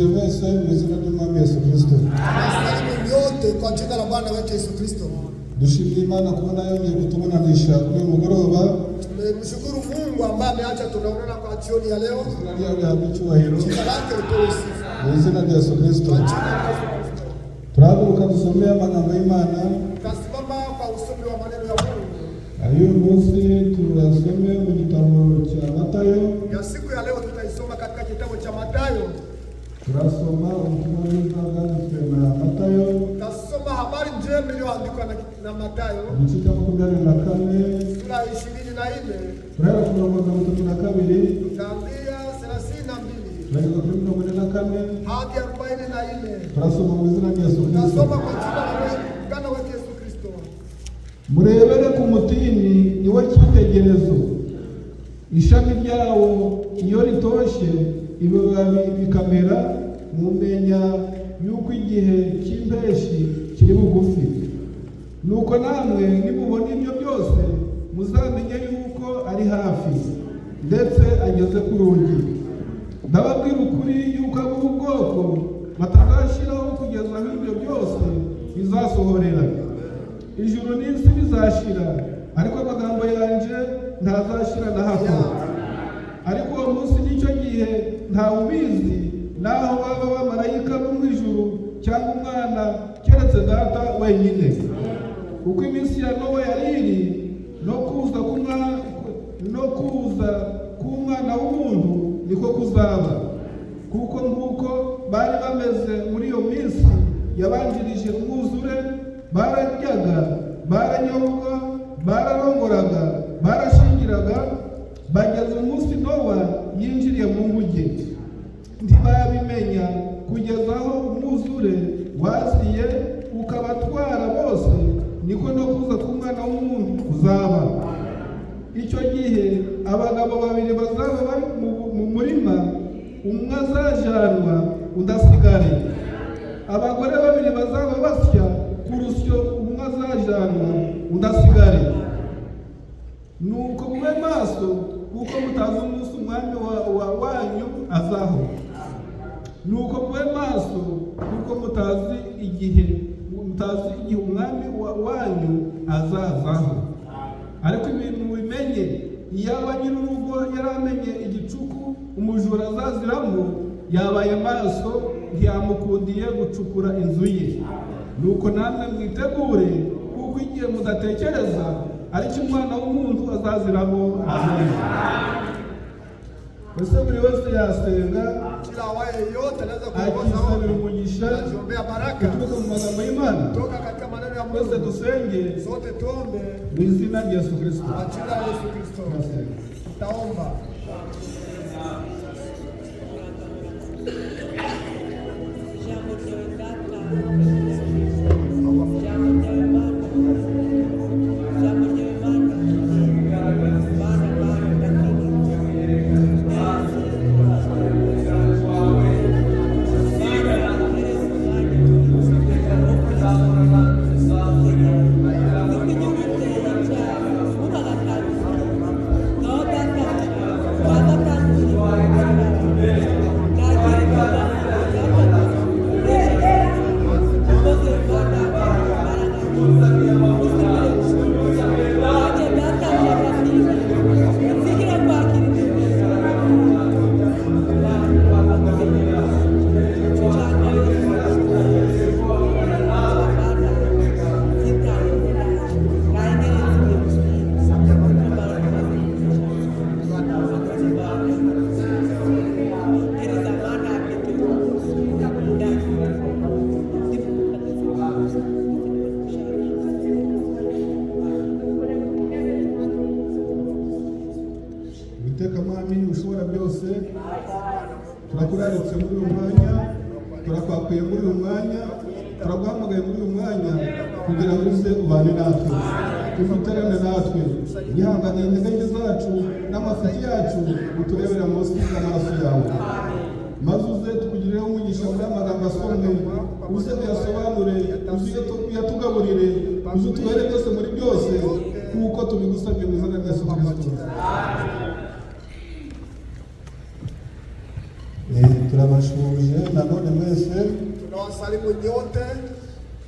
Turabasuhuje mwese mu izina ry'Umwami Yesu Kristo. Tunasalimu nyote kwa jina la Bwana wetu Yesu Kristo. Dushimira Imana kubona yongeye kutubonanisha kuri uyu mugoroba. Tumshukuru Mungu ambaye ameacha tunaonana kwa jioni ya leo. Izina ryawe rihabwe icyubahiro. Jina lake lipewe sifa. Mu izina rya Yesu Kristo. Turahaguruka dusome amagambo y'Imana. Tunasimama kwa usomi wa maneno ya Mungu. Ayo munsi turasome mu gitabo cya Matayo. Ya siku ya leo tutaisoma katika kitabu cha Mathayo. Turasoma ubutumwa bwiza bwanditswe na Matayo. Tutasoma habari njema iliyoandikwa na Mathayo. Igice cya 24. Sura 24. Turahera ku murongo wa 32. Tutaanzia 32. Turageza kuri 44. Hadi 44. Turasoma mu izina rya Yesu Kristo. Tutasoma kwa jina la Bwana wetu Yesu Kristo. Murebere ku mutini niwe cyitegerezo, ishami ryawo iyo ritoshe ibibabi bikamera, mumenya yuko igihe cy'impeshi kiri bugufi. Nuko namwe nimubona ibyo byose muzamenye yuko ari hafi, ndetse ageze ku rugi. Ndababwira ukuri yuko abo ubwoko batazashiraho kugeza aho ibyo byose bizasohorera. Ijuru n'isi bizashira, ariko amagambo yanje ntazashira na hato. Ariko uwo munsi n'icyo gihe ntawe ubizi, naho baba abamarayika bo mu ijuru cyangwa umwana, keretse Data wenyine. Uko iminsi ya Nowa yari iri, no kuza k'Umwana w'umuntu niko kuzaba. Kuko nk'uko bari bameze muri iyo minsi yabanjirije umwuzure, bararyaga, baranyobwa, bararongoraga, barashingiraga, bageze umunsi Nowa yinjiriye mu nguge. Ntibabimenya kugeza aho umwuzure waziye ukabatwara bose, niko no kuza k'Umwana w'umuntu kuzaba. Icyo gihe abagabo babiri bazaba bari mu murima, umwe azajanwa undi asigare. Abagore babiri bazaba basya ku rusyo, umwe azajanwa undi asigare. Nuko mube maso, kuko mutazi umunsi umwami wanyu azaho. Nuko mube maso, kuko mutazi igihe umwami wanyu azazaho. Ariko ibintu bimenye, iyaba nyir'urugo yaramenye igicuku umujura azaziramo, yabaye maso ntiyamukundiye gucukura inzu ye. Nuko namwe mwitegure, kuko igihe mudatekereza aricyo Umwana w'umuntu azaziramo. Amen. Bose buri wese yasenga, Kila awaye yote anaweza kuongoza akisabira umugisha, akiombea baraka kutoka mu magambo y'Imana. kutoka katika maneno ya Twese Mungu. dusenge Sote tuombe mu izina rya Yesu Kristo. kwa jina la Yesu Kristo. Taomba. Mwami ushobora byose, turakurarutse muri uyu mwanya, turakwakuye muri uyu mwanya, turaguhamagaye muri uyu mwanya kugira ngo uze ubane natwe, ufatirane natwe, yihanganiye intege zacu n'amafuti yacu, uturebera munsi y'amaraso yawe. Maze uze tukugireho umugisha muri amagambo asomwe, uze uyasobanure, uze uyatugaburire, uze utubere byose muri byose, kuko tubigusabye mu izina rya Yesu Kristo. turabashuje nanone mwese, tunawasalimu nyote,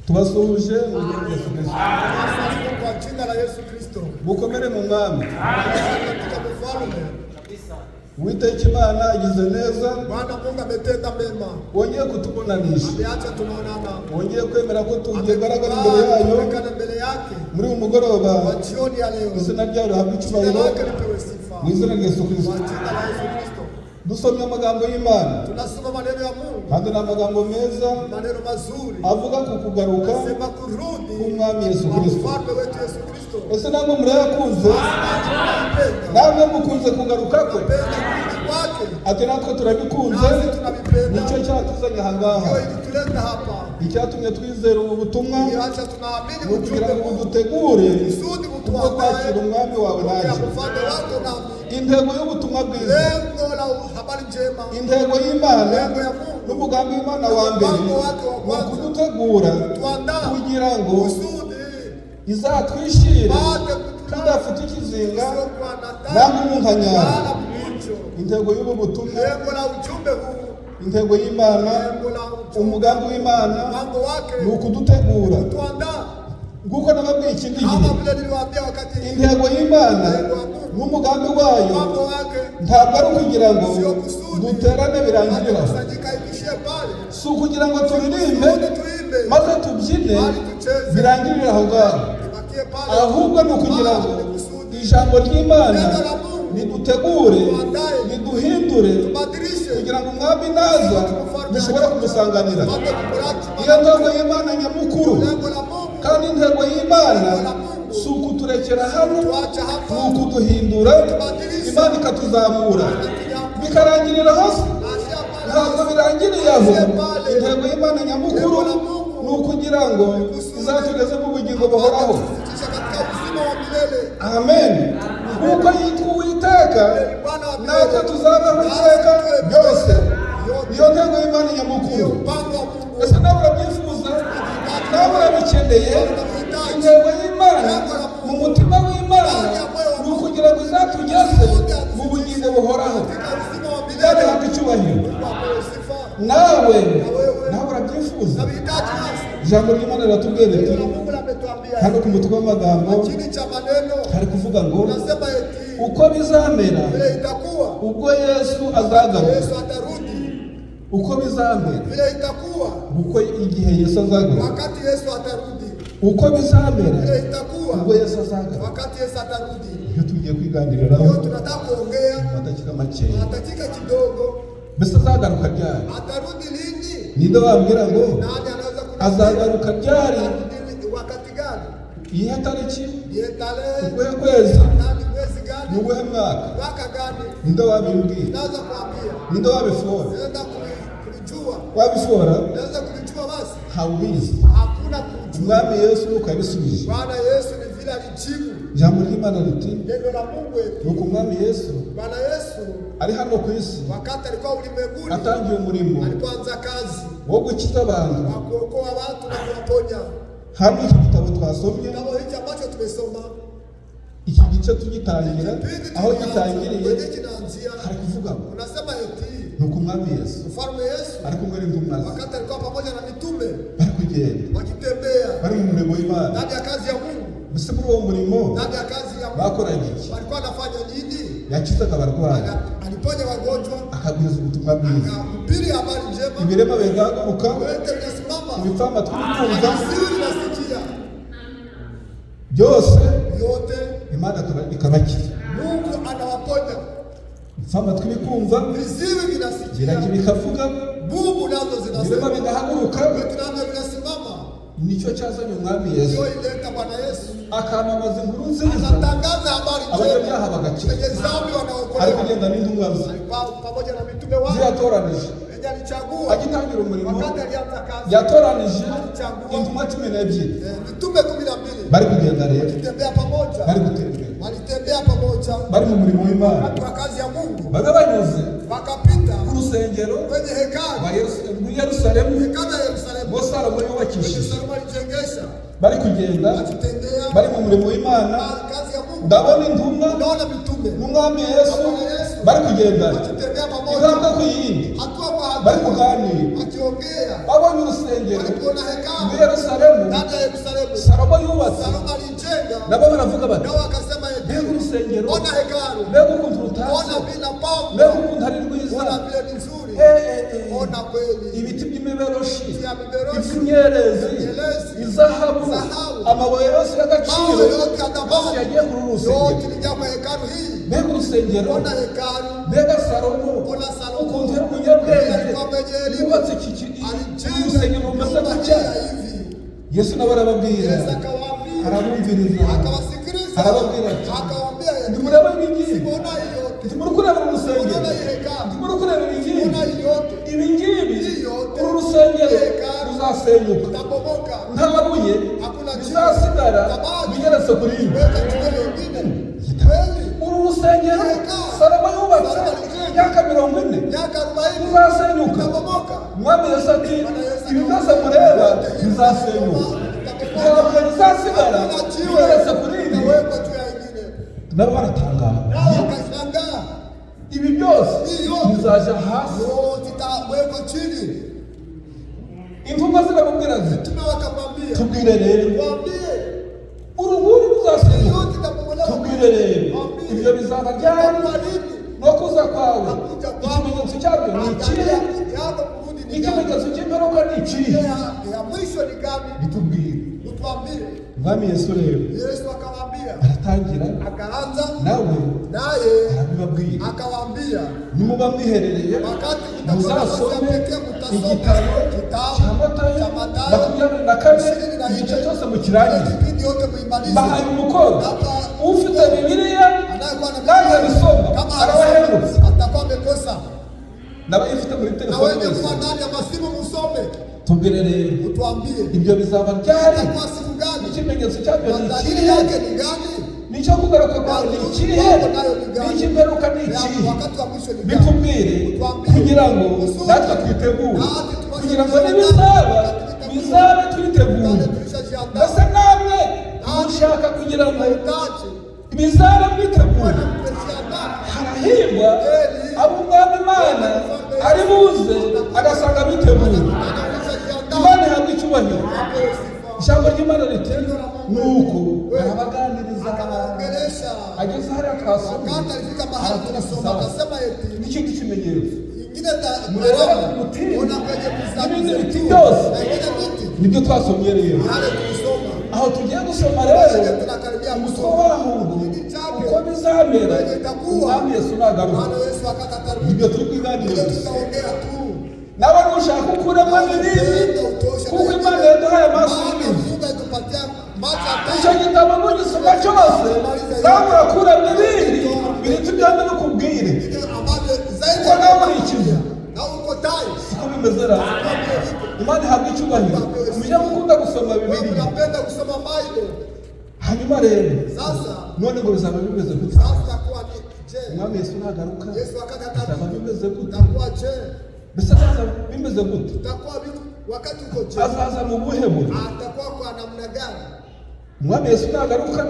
tubasuhuje mu izina rya Yesu Kristo. tunawasalimu kwa jina la Yesu Kristo. Mukomere mu mwami. Katika mfalme Uwiteka Imana agize neza, Bwana Mungu ametenda mema, wongeye kutubonanisha, ameacha tunaonana, wongeye kwemera ko tugaragara imbere yayo tuonekane mbele yake muri uyu mugoroba. kwa jioni ya leo. Izina ryayo rihabwe Jina icyubahiro lake lipewe sifa. mu izina rya Yesu Kristo. Kwa jina la Yesu Kristo. Dusomye amagambo y'Imana Tunasoma maneno ya Mungu, kandi ni amagambo meza maneno mazuri, avuga ku kugaruka sema kurudi k'umwami Yesu kwa Kristo. mfalme wetu Yesu Kristo. Ese namwe murayakunze? Tunapenda Namwe mukunze kugaruka kwe? kurudi kwake, Ati natwe turabikunze, nasi tunavipenda. nicyo cyatuzanye aha ngaha. Hiyo ilituleta hapa, Icyatumye twizera ubu butumwa acha tunaamini ni ukugira ujumbe ngo huu dutegure kusudi ubwo mtuandae kwakira umwami wawe ya nanjye. mfalme wako nami. Intego y'ubutumwa bwiza, Lengo la habari njema, intego y'Imana lengo ya Mungu, n'umugambi w'Imana wa mbere mpango wake wa ni kwanza, ukudutegura tuandaa kugira ngo kusudi izatwishyire baada tudafite ikizinga kusiokuwa na namwe dhambi umunkanyari. wala mkunjo. Intego y'ubu butumwa, Lengo la ujumbe huu, intego y'Imana, lengo la ujumbe, umugambi w'Imana mpango wake ni ukudutegura. tuandaa, Nguko nababwiye ikindi gihe, kama vile niliwaambia wakati intego y'Imana n'umugambi wayo mpango wake ntabwo ari ukugira ngo duterane birangirire aho, kusanyika ikishie pale, si ukugira ngo turirimbe tuimbe maze tubyine birangirire aho ngaho, ibakie pale, ahubwo ni ukugira ngo ijambo ry'Imana ridutegure, riduhindure, badilishe kugira ngo umwami naza dushobore kumusanganira. mambo kumurachi. Iyo ntego y'Imana nyamukuru, Lengo la Mungu kandi intego y'Imana si ukuturekera hano, tuacha ni hapa ukuduhindura, Imana ikatuzamura bikarangirira hose. naashia pale, Ntabwo birangiriye aho. Intego y'Imana nyamukuru ni ukugira ngo izatugeze mu bugingo buhoraho. kufikisha katika uzima wa milele. Amen. Kuko yitwa Uwiteka, Bwana wa natwe milele, tuzabaho iteka byose. Niyo ntego y'Imana nyamukuru. mpango wa Mungu, Ese nawe urabyifuza? Nawe urabikeneye? Intego y'Imana mu mutima w'Imana ni ukugira ngo izatugeze mu bugingo buhoraho. katika uzima wa Kandi milele, habwe icyubahiro. wapewe sifa. Nawe urabyifuza? Navihitaji hasa. Ijambo ry'Imana riratubwira riti, Neno la Mungu limetuambia hano ku mutwe w'amagambo chini cha maneno hari kuvuga ngo unasema eti uko bizamera vile itakuwa ubwo Yesu azagaruka. Yesu atarudi, Uko bizamera vile itakuwa uko igihe Yesu azagaruka. wakati Yesu atarudi, Uko bizamera vile itakuwa ubwo Yesu azagaruka. wakati Yesu atarudi. Iyo tugiye kwiganiriraho Hiyo tunataka kuongea atakika makeya. atakika kidogo. Mbese azagaruka ryari? Atarudi lini? Ninde wambwira ngo Nani anaweza kuniambia? azagaruka ryari? Atarudi wakati gani? Iyihe tariki? Ni tarehe Ubuhe kwezi? nani, mwezi gani, Ni ubuhe mwaka? mwaka gani? Ninde wabimbwira? Naweza kuambia, Ninde wabifora? naweza kulijua, Wabifora naweza kulijua. Basi hawubizi. hakuna kujua. Umwami Yesu nuko yabisubije. Bwana Yesu ni vile alijibu Ijambo ry'Imana riti, neno la Mungu wetu. nuko umwami Yesu Bwana Yesu ari hano ku isi wakati alikuwa ulimwenguni, atangiye umurimo alipoanza kazi wo gukiza abantu. wa kuokoa watu na kuwaponya. Hano iki gitabo twasomye, Kitabu hiki ambacho tumesoma, iki gice tugitangira, kipindi aho kwenye gitangiriye kinaanzia, hari kuvuga ngo unasema eti nuko umwami Yesu mfalme Yesu ari kumwe n'intumwa ze, wakati alikuwa pamoja na mitume bari kugenda, wakitembea bari mu murimo w'Imana. ndani ya kazi ya Mungu, Mbese muri uwo murimo ndani ya kazi ya Mungu bakoraga iki? walikuwa wanafanya nini? Yakizaga abarwayi, Aliponya wagonjwa, akabwiriza ubutumwa bwiza, akahubiri habari njema, ibirema bigahaguruka, wote vinasimama, ibipfamatwi bikumva, viziwi vinasikia, byose yote Imana ikabakiza. Mungu anawaponya, Ibipfamatwi bikumva, viziwi vinasikia, biragi bikavuga, bubu nazo ibirema zinasema, bigahaguruka. wote navyo vinasimama. Nicyo cyazanye umwami Yesu, Hiyo ileta Bwana Yesu akamamaza inkuru nziza, anatangaza habari abanyabyaha njema, bagakira. wenye dhambi Ari wanaokolewa. kugenda n'intumwa ze Alikuwa pamoja na mitume wake ziyatoranije, wenye alichagua agitangira umurimo wakati alianza kazi, yatoranije intumwa 12. mitume 12 Bari kugenda rero, walitembea pamoja, bari gutembera, walitembea pamoja bari mu murimo w'Imana, kwa kazi ya Mungu, babe banyuze wakapita ku rusengero kwenye hekalu rwa Yerusalemu hekalu ya Yerusalemu, rwo Salomo yubakishije. Yerusalemu alijengesha, Bari kugenda, wakitembea bari mu murimo w'Imana, kazi ya Mungu, ndabona intumwa naona mitume n'umwami Yesu bari kugendana wakitembea pamoja, intambwe ku yindi hatua kwa bari hatua, kuganira. wakiongea. Babonye urusengero Walipoona muri hekalu Yerusalemu ndani ya Yerusalemu, Salomo yubatse, Salomo alijenga, nabo baravuga bati nao wakasema eti, mbega urusengero, ona hekalu, mbega ukuntu rutatse, ona vina mbega pambo, ukuntu ari rwiza, ona vile ni nzuri, ona kweli ibiti by'imiberoshi, ya miberoshi, iby'imyerezi, Imyerezi, izahabu, zahabu, amabuye yose y'agaciro mawe yote ya yose thamani yagiye kuri uru yote rusengero. ilijaa kwa hekalu hii. Mbega urusengero, Ona hekalu, mbega Salomo ona Salomo, ukuntu yari umunyabwenge alikuwa mwenye elimu, yubatse iki alijenga urusengero rumeze nyumba gutya. hivi. Yesu nawe arababwira, Yesu akawaambia, arabumviriza, akawasikiliza, arababwira ati akawaambia eti, ndimureba ibingibi, simuona hii yote, ndimuri kureba urusengero, simuona hii hekalu, ndimuri kureba ibingibi, simuona hii yote, ibingibi hii yote, uru rusengero hekalu, ruzasenyuka, utabomoka, nta buye hakuna jiwe, bizasigara tabaki, bigeretse kuri ibi. weka jiwe lingine. Kweli, Uru rusengero hekalu, Salomo yubatse Salomo alijenga, imyaka 40 miaka 40 ruzasenyuka. utabomoka. Umwami Yesu ati ibi byose mureba bizasenyuka, ntabwo bizasigara bigeretse kuri ibi. Itawekwa juu ya ingine. Nabo baratangara, Nao wakashangaa, ibi byose bizaja hasi. yote itawekwa chini. Intumwa ziramubwira ziti Mtume wakamwambia, tubwire rero mwambie, uru nguru ruzasenyuka, yote itabomolewa. tubwire rero ibyo bizaba ryari Kwa nini? no kuza kwawe, Hakuja kwako. ikimenyetso cyabyo ni ikihe, Yako kurudi ni gani? ikimenyetso cy'imperuka ni ikihe, Ya mwisho ni gani? bitubwire. Utwambie. Umwami Yesu rero Yesu akawaambia, aratangira akaanza nawe naye arabibabwira, akawaambia, nimuba mwiherereye wakati muzasome mutasoma igitabo cya Matayo 24 igice cyose mukirangire. kipindi yote muimalize. Bahaye umukoro, Hapa ufite Bibiliya anayekuwa na kandi Biblia, abisoma kama arabahemutse, anasoma, atakuwa amekosa. n'abayifite muri Na telefone wewe yose. kuwa ndani ya masimu musome, Tubwire rero utuambie ibyo bizaba ryari, itakuwa siku gani? ikimenyetso cyabyo ni Dalili ikihe, yake ni gani? nicyo kugaruka kwawe ni ikihe, n'icy'imperuka ni ikihe. Wakati wa mwisho ni gani? Bitubwire kugira ngo natwe twitegure, kugira ngo n'ibizaba bizabe twiteguye. Mbese namwe mushaka kugira ngo bizabe mwiteguye. Harahirwa abo umwami Imana ari buze agasanga biteguye. Imana ihabwa icyubahiro. Ijambo ry'Imana riti nuko arabaganiriza, ageze hariya akasoma, n'ikindi kimenyetso murebera ku mutini n'ibindi biti byose, nibyo twasomye rero. Aho tugiye gusoma rero umutwe w'ahungu uko bizamera umwami Yesu nagaruka, nibyo turi kwiganira. Nawe nushaka ukuremo n'ibindi, kuko Imana yaduhaye amaso y'ibindi. Icyo gitabo nugisoma cyose nawe urakuramo ibindi biruta ibyo ndi bukubwire, kuko nawe uri ikizu. Siko bimeze rero. Imana ihabwa icyubahiro. Mujye mukunda gusoma Bibiliya. Hanyuma rero none ngo bizaba bimeze gute? Umwami Yesu nagaruka bizaba bimeze gute? Mbese azaza bimeze gute? Azaza mu buhe buryo? Umwami Yesu nagaruka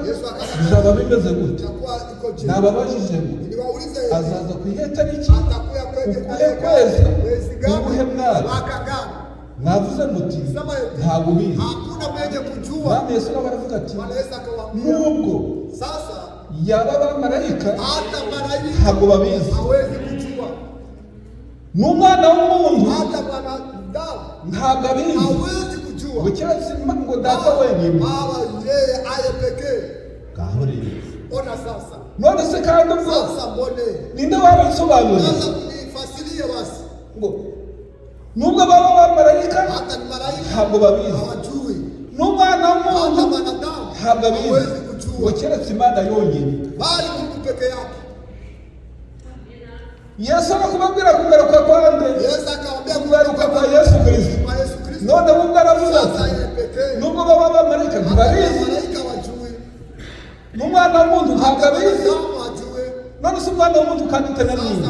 bizaba bimeze gute? Nababajije ngo azaza ku iyihe tariki, ukuhe kwezi, ubuhe mwaka? Mwavuze muti ntabwo ubizi. Umwami Yesu nawe aravuga ati nubwo yaba abamarayika ntabwo babizi, n'umwana w'umuntu ntabwo abizi, ngo keretse ngo data wenyine. Ngaho rero none se kandi ubwo ninde wabisobanurira ngo nubwo baba abamarayika ntabwo babizi, n'umwana w'umuntu ntabwo abizi, ngo keretse Imana yonyine. Yesu ari kubabwira kugaruka kwa nde? Kugaruka kwa Yesu Kristo. None ubwo aravuga ati nubwo baba abamarayika ntibabizi, n'umwana w'umuntu ntabwo abizi, none se umwana w'umuntu kandi utena nini?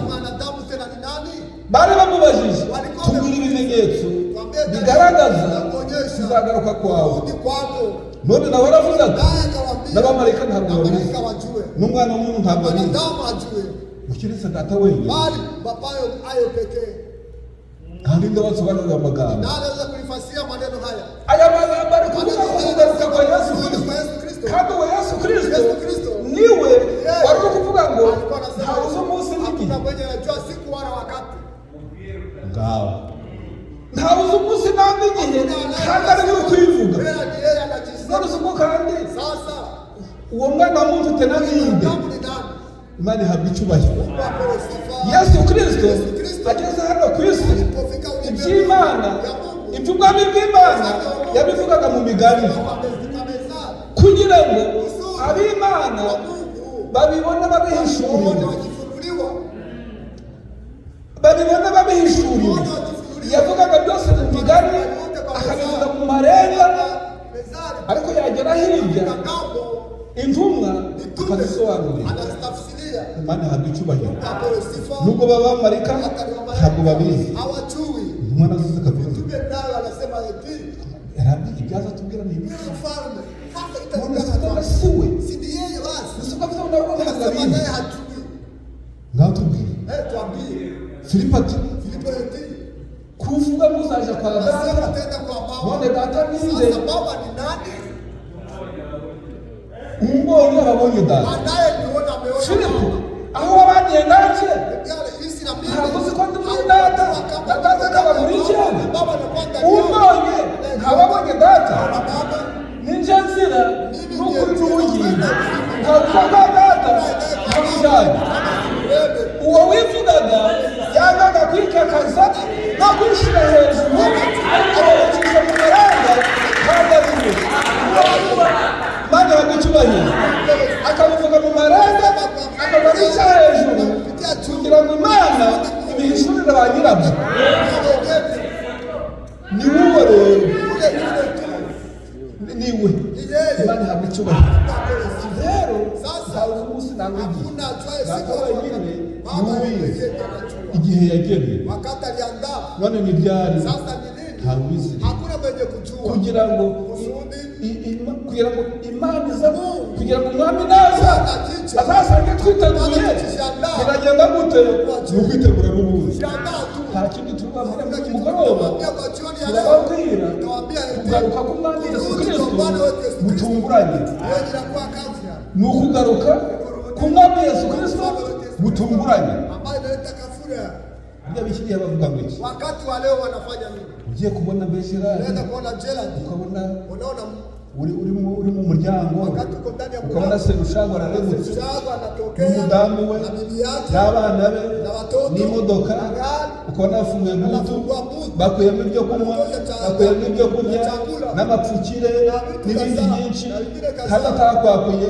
Bari bamubajije tubwire ibimenyetso bigaragaza kuzagaruka kwawe. None nawe aravuze ati n'abamarayika ntabwo babizi, n'umwana w'umuntu ntabwo abizi, ukiretse data wenyine. Kandi ndabasobanurira amagambo. Aya magambo ari kuvuga ku kugaruka kwa Yesu Kristo. Kandi uwo Yesu Kristo niwe wari kuvuga ngo ntawuzi umunsi n'igihe. Ngaho ntawuzi umunsi n'igihe, kandi ari we kwivuga. None uko kandi uwo mwana w'umuntu utena ninde? Imana ihabwa icyubahiro. Yesu Kristo ageze hano ku isi, iby'Imana, iby'ubwami bw'Imana yabivugaga mu migani, kugira ngo ab'Imana babibone babihishuriwe. Yavugaga byose mu migani, akabivuga mu marenga, ariko yagera hirya intumwa akazisobanurira. Imana ihabwa icyubahiro. Nubwo baba abamarayika ntabwo babizi, intumwa nazo zikabizi. Yarabwiye ibyaza tubwira ni ibiki. None Satani si we, ngaho tubwire. Filipo ati kuvuga muzaja kwa data, none data ninde? Umbonye ababonye data. Filipo, aho wabaniye nanjye ntabwo uzi ko ndi muri data, data akaba muri cyane. Umbonye ntababonye data, ninjye nzira n'ukuri n'ubugingo, ntabwo kwa data ntamujyanye. Uwo wivugaga yangaga kwikakaza no kwishyira hejuru, akabakisha mu maranga kandi ari we. Imana ihabwa icyubahiro. Akabivuga mu maranga, akabakisha hejuru, kugira ngo Imana ibihishurire ba nyirabyo. Ni wowe rero, ni we. Imana ihabwa icyubahiro. Rero ntawe umunsi ntabwo igihe data wenyine yubizi igihe yagenwe. None ni ryari? Ntawe ubizi. Kugira ngo Imana izamo, kugira ngo umwami naza azasange twiteguye. Biragenda gute? Ni ukwitegura n'ubundi. Nta kindi tubabwira muri mugoroba, turababwira kugaruka k'umwami Yesu Kristo gutunguranye. Ni ukugaruka k'umwami Yesu Kristo gutunguranye. Burya bikiriye bavuga ngo iki? Wakati wa leo wanafanya nini? Ugiye kubona Beshirari, ukabona uri mu muryango, ukabona Serushago araregutse n'umudamu we n'abana be n'imodoka, ukabona bafunguye butu, bakuyemo ibyo kunywa, bakuyemo ibyo kurya n'amapfukire n'ibindi byinshi, kandi atakwakuye.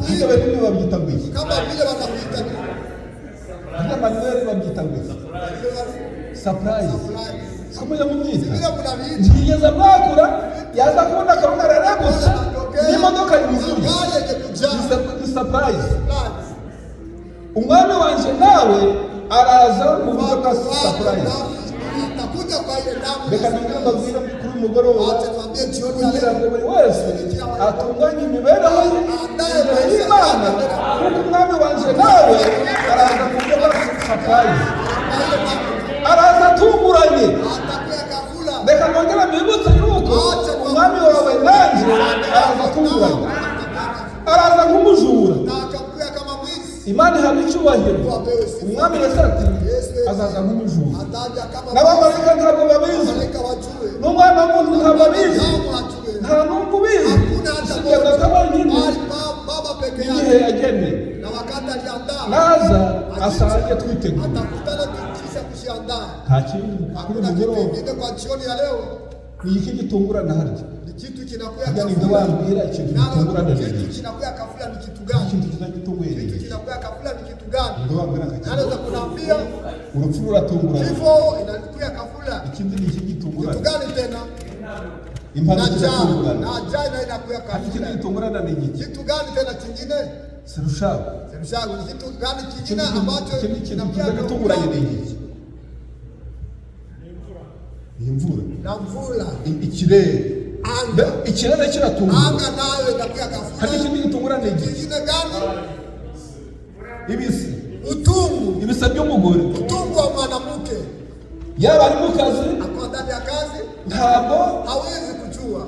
Ibyo bintu babyita ngo iki? Burya Manuel babyita ngo iki? Surprise. Kumenya mu myita ntiyigeze mwakura, yaza kubona akabona araregutse n'imodoka yuzuye. Ni surprise. Umwami wanje nawe araza mu buryo bwa surprise. Reka nibwira mbabwira kuri umugoroba, kugira ngo buri wese atunganye imibereho ye imbere y'Imana, kuko umwami wanje nawe araza mu buryo bwa surprise. Araza atunguranye. Reka nongera mbibutse yuko umwami wawe nanjye araza atunguranye, araza nk'umujura. Imana ihabwa icyubahiro. Umwami Yesu ati azaza nk'umujura. N'abamarayika ntabwo babizi, n'umwana w'umuntu ntabwo abizi, nta n'umwe ubizi, usibye data wenyine igihe yagenwe. Naza asange twiteguye. Nta kindi kuri mugoroba ni iki gitungurana harya? Harya ni ndababwira ikintu gitungurana ni iki? Ikintu kizagitunguye ni iki? Ndababwira akakintu. Urupfu ruratungurana. Ikindi ni iki gitungurana? Impanuka iratungurana. Ikindi gitungurana ni iki? Serushago. Ikindi kintu kiza gitunguranye ni iki? imvura na mvula, ikirere anga, ikirere kiratungura anga nayo inakuwa kafula. hari ikindi gitungura ni iki Kingine gani? ibisi Utungu, ibisa by'umugore utungu wa mwanamke yaba ari mu kazi akiwa ndani ya kazi ntabwo hawezi kujua,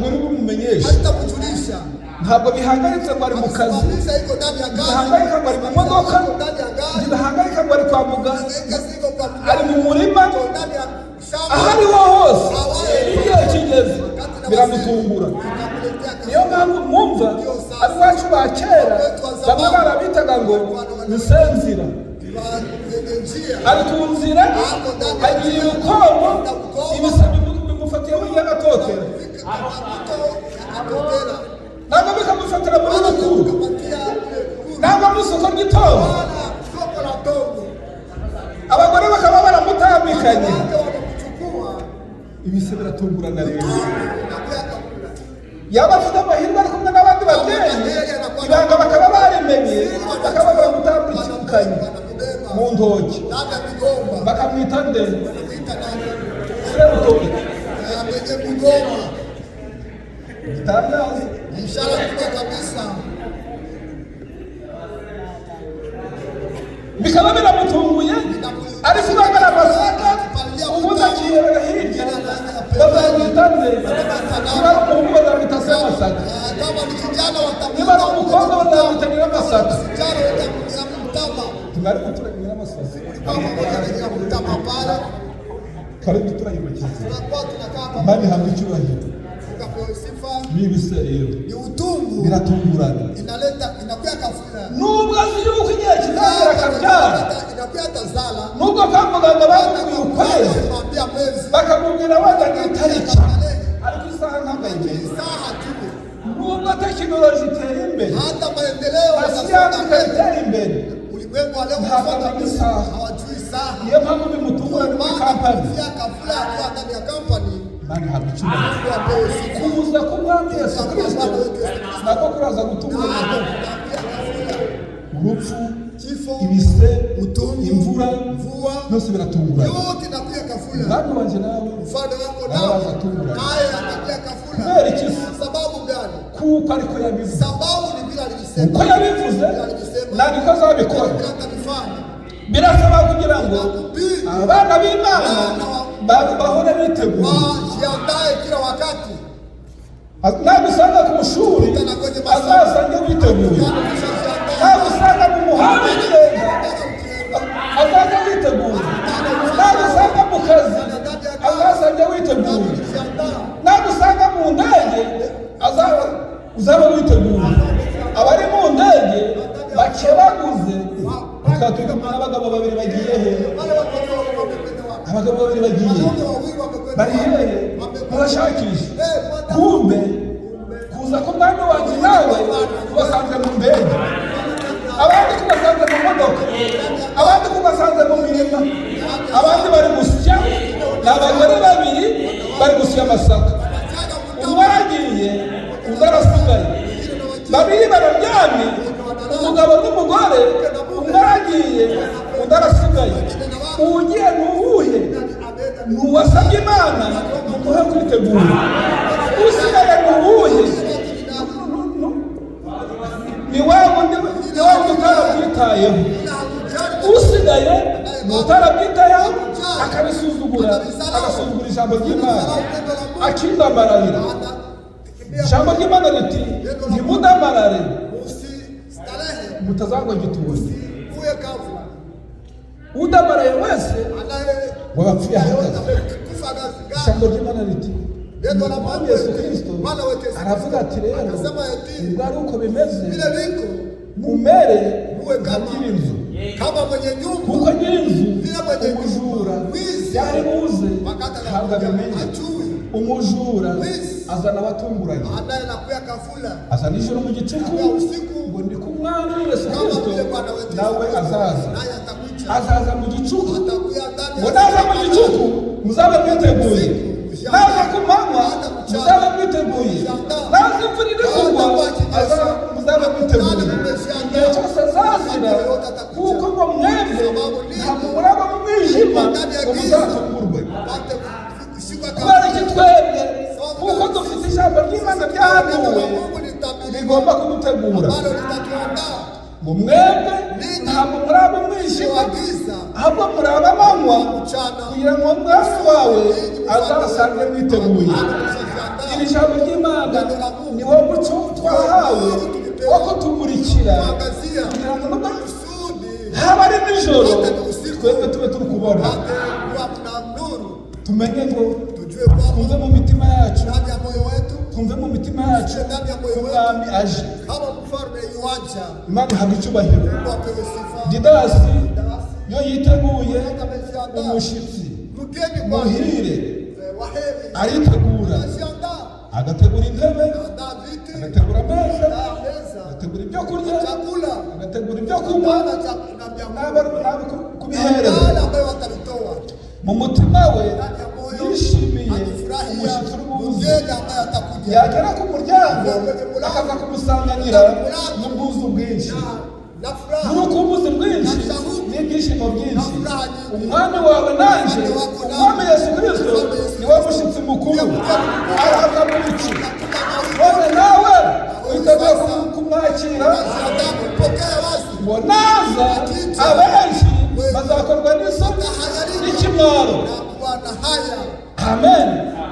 uri bumumenyesha haitakujulisha. ntabwo bihangayitse ngo ari mu kazi Kabisa iko ndani ya kazi, ntibihangayika ngo ari mu modoka ndani ya gari, ntibihangayika ngo ari kwa muganga siko kwa ari mu murima ndani ya shamba, aho ariho hose igihe kigeze biramutungura niyo mpamvu mwumva abacu ba kera bamwe barabitaga ngo nisenzira ari ku nzira agiye ukongo ibisabwe bimufatiye w'inyagatotera ntabwo bikamufatira muri rukuru ntabwo mu isoko ry'itongo abagore bakaba baramutambikanye ibise biratungurana rero yaba afite amahirwe ari kumwe n'abandi babyeyi ibanga bakaba barimenye bakaba baramutambikanye mu ntoki bakamwita nde serutoki gitangaza ishara kubwa kabisa. bikaba biramutunguye ari kubagara amasaka ubundi akihera hirya bazamwita nde niba ari umuhungu bazamwita se amasaka Kama ni kijana niba ari umukobwa bazamwita nyiramasaka mtama, mtama. tugari gutura nyiramasaka Kama mmoja mtama pale, twari duturanye mu kizi tunakuwa tunakaa hapa mani hamwe icyubahiro tukapewa sifa. n'ibise rero Ni utungu biratungurana inakuwa kafula. nubwo azi yuko igihe kizagera akabyara Inakuwa tazala. nubwo kwa muganga bamubwiye ukwezi Kumwambia mwezi. bakamubwira wenda n'itariki ariko isaha ntabwo ayimenya Saha tu. nubwo tekinoloji itera imbere Hata maendeleo na siyansi ikatera imbere ulimwengu wa leo ntabwo amenya isaha hawajui saha. niyo mpamvu bimutungurana muri kampani Kafula akiwa ndani ya kampani mani hamwe icyubahiro apewe sifa. kuza k'umwami yesu kirisito nako kuraza gutungurana urupfu Kifo, ibise utungu, imvura mvua, byose biratungurana yote inakuwa kafula. umwami wanjye nawe Mfano wako nawe nao azatungurana naye atakuwa kafula. kubera iki se Sababu gani? kuko ariko yabivuze Sababu ni vile alisema. uko yabivuze ntabwo azabikora Hata mifano. birasaba kugira ngo abana b'imana bahore biteguye Wajiandae kila wakati. nagusanga ku ishuri azasange witeguye nagusanga mu muhanda ugenda azaza witeguye nagusanga mu kazi azasange witeguye nagusanga mu ndege uzaba witeguye abari mu ndege bakebaguze ukatuka n'abagabo babiri bagiye he abagabo babiri bagiye bari hehe murashakisha kumbe kuza k'umwami wanjye nawe kubasanze mu ndege abandi kubasanze mu modoka abandi kubasanze mu mirima abandi bari gusya ni abagore babiri bari gusya amasaka umwe aragiye undi arasigaye babiri bararyamye umugabo n'umugore umwe aragiye undi arasigaye ugiye ni uwuhe ni uwasabye imana umuhe kwitegura usigaye ni uwuhe ni wa wundi utarabyitayeho usigaye ni utarabyitayeho akabisuzugura agasuzugura ijambo ry'imana akindamararira ijambo ry'imana riti ntimudamarare mutazangwa gitubuzi udamaraye wese wabapfuye ahagaze ijambo ry'imana riti umwami yesu kirisito aravuga ati rero ubwo ari uko bimeze mumere nka nyir'inzu kuko nyir'inzu umujura byari buze ntabwo abimenye umujura azana abatunguranye azana ijoro mu gicuku ngo ndi ku mwami yesu kirisito nawe azaza mu gicuku ngo naza mu gicuku muzabe mwiteguye naza ku manywa muzabe mwiteguye naza imvura iri kugwa muzabe mwiteguye igihe cyose azazira kuko ngo mwebwe ntabwo muraba mu mwijima ngo muzatungurwe rigomba kudutegura ambalo litatuandaa ngo mwebwe ntabwo muri ab'umwijima ahubwo muri ab'amanywa kugira ngo umwami wawe azasange mwiteguye. Iri jambo ry'Imana ni wo muco twahawe wo kutumurikira kugira ngo haba ari nijoro twebwe tube turi kubona, tumenye ngo twumve mu mitima yacu, twumve mu mitima yacu umwami aje. Imana ihabwa icyubahiro. Didasi iyo yiteguye umushyitsi muhire aritegura, agategura intebe, agategura ameza, agategura ibyo kurya, agategura ibyo kunywa, n'abo kubihereza. Mu mutima we yishimiye umushyitsi uri buze, yagera ku muryango akaza kumusanganira n'ubwuzu bwinshi, n'urukumbuzi rwinshi n'ibyishimo byinshi. Umwami wawe nanje, umwami Yesu Kristo niwe mushyitsi mukuru, araza muri iki none nawe witeguye kumwakira. Ngo naza abenshi bazakorwa n'isoni n'ikimwaro. Amen.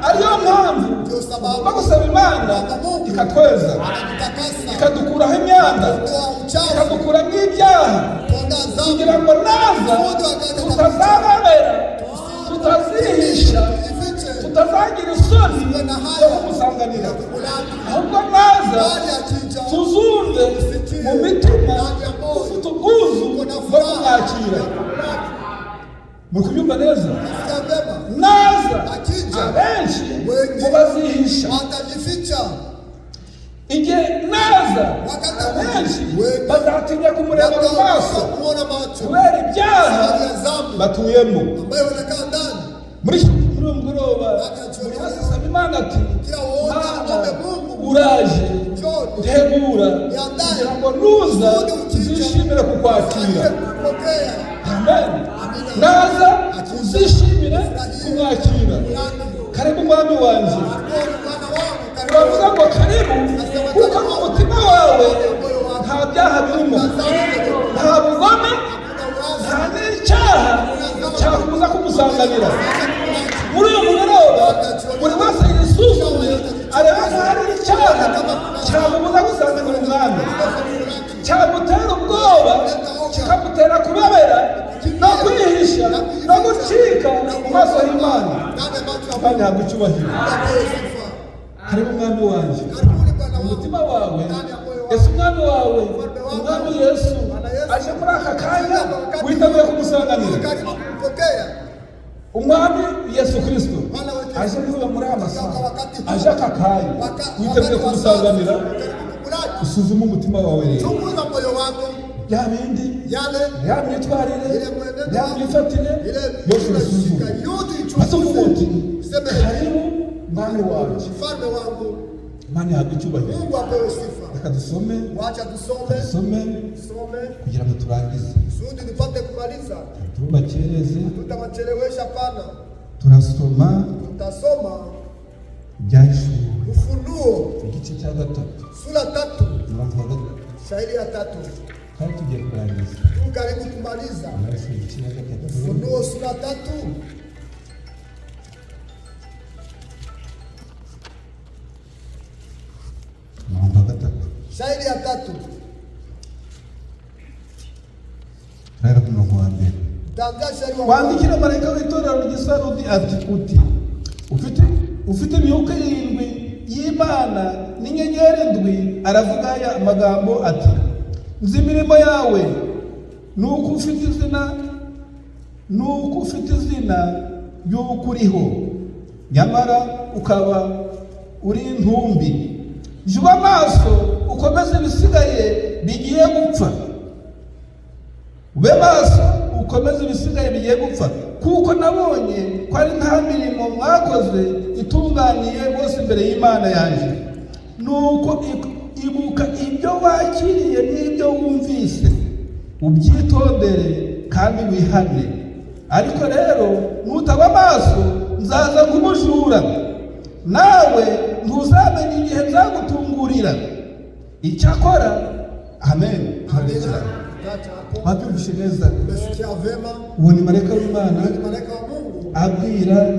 Ariyo mpamvu tugomba gusaba Imana ikatweza, ikadukuraho imyanda, ikadukuramo ibyaha, kugira ngo naza tutazababera, tutazihisha, tutazagira isoni yo kumusanganira, ahubwo naza tuzumve mu mitima ufite ubwuzu bwo kumwakira. Muri kubyumva neza? Naza abenshi mubazihisha, igihe naza abenshi bazatinya kumureba mu maso kubera ibyaha batuyemo. Muri uwo mugoroba buri wese asaba Imana ati, Mana uraje, tegura kugira ngo nuza tuzishimire kukwakira. Amen. Naza uzishimire kumwakira. Karibu mwami wanjye. Uravuga ngo karibu kuko mu mutima wawe nta byaha birimo, nta bugome, nta n'icyaha cyakubuza kumusanganira. Muri uyu mugoroba buri wese yisuzume arebe ko hari icyaha cyamubuza gusanganira umwami, cyamutera ubwoba, kikamutera kubabera no kwihisha no gucika mu maso y'Imana. Imana ihabwa icyubahiro. Karibu mwami wanjye, umutima wawe Yesu, umwami wawe, umwami Yesu aje muri aka kanya witeguye kumusanganira. Umwami Yesu Kristo aje muri aya masaha, aje aka kanya witeguye kumusanganira. Usuzuma umutima wawe rero, ya bindi, ya myitwarire, ya myifatire yose urasuzuma. Basuvuga uti karibu mwami wanjye. Imana ihabwa icyubahiro. Reka dusome kugira ngo turangize, tubakereze. Tutasoma Ibyahishuriwe Ufunuo igice cya 3 sura 3 shairi ya 3 kandi tugiye kurangiza. Karibu kumaliza. Ufunuo sura 3 shairi ya 3 rero tunakuambia wandikira marayika w'itorero ry'Isarudi ati ufite imyuka 7 y'Imana n'inyenyeri 7. Aravuga aya magambo ati, nzi imirimo yawe, nuko ufite izina y'uko uriho, nyamara ukaba uri intumbi. Juba amaso ukomeze ibisigaye bigiye gupfa. Ube maso ukomeze ibisigaye bigiye gupfa, kuko nabonye ko ari nta mirimo mwakoze itunganiye bose imbere y'Imana yanjye. Nuko ibuka ibyo wakiriye n'ibyo wumvise, ubyitondere kandi wihane. Ariko rero nutaba amaso nzaza kumujura, nawe ntuzamenye igihe nzagutungurira. Icyakora amen. Amina. Acha hapo. Wabyumvishe neza. Umesikia vema? Uwo ni marayika w'Imana Ni malaika wa Mungu abwira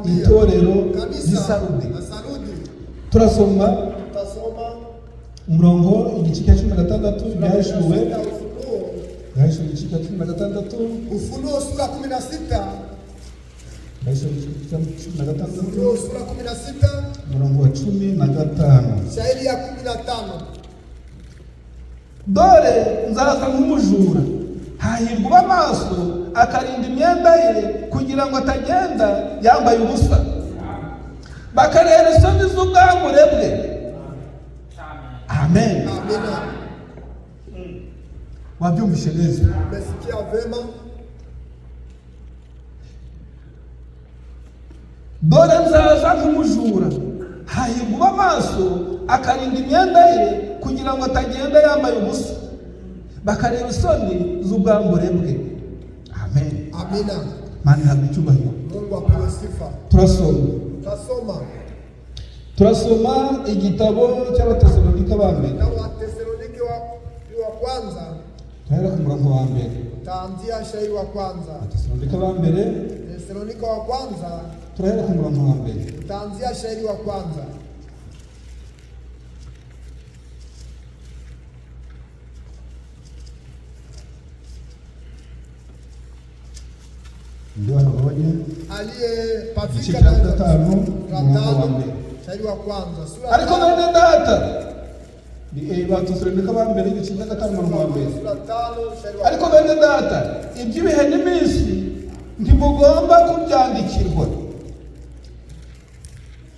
itorero kanisa ry'Isarudi. na Sarudi. Turasoma Tutasoma umurongo igice cya 16 byahishuwe. Ufunuo. Byahishuwe igice cya 16. Ufunuo sura 16. Byahishuwe igice cya 16. Ufunuo sura 16. Umurongo wa 15. Shairi ya 15. Dore nzaza nk'umujura, hahirwa uba maso akarinda imyenda ye kugira ngo atagenda yambaye ubusa, bakareba isoni z'ubwambure bwe. Amen. Amina. Wabyumvishe neza? Umesikia vema? Dore nzaza nk'umujura, hahirwa uba maso akarinda imyenda ye kugira ngo atagenda yambaye ubusa, bakareba isoni z'ubwambure bwe. Amen. Amina. Mana ihabwe icyubahiro. Mungu apewe sifa. Turasoma igitabo cy'Abatesalonika ba mbere. Na Wathesalonike wa kwanza. Tahera ku murongo wa mbere. Taanzia shairi wa kwanza. Abatesalonika ba mbere. Wathesalonike wa kwanza. Tahera ku murongo wa mbere. Taanzia shairi wa kwanza. Ndio anaoje? Aliyepafika na 5 murongo wa mbere. Shairi wa kwanza. Sura Ariko bene data. Ni Abatesalonika ba mbere igice cya 5 murongo wa mbere. Sura 5 shairi wa. Ariko bene data, iby'ibihe n'iminsi ntimugomba kubyandikirwa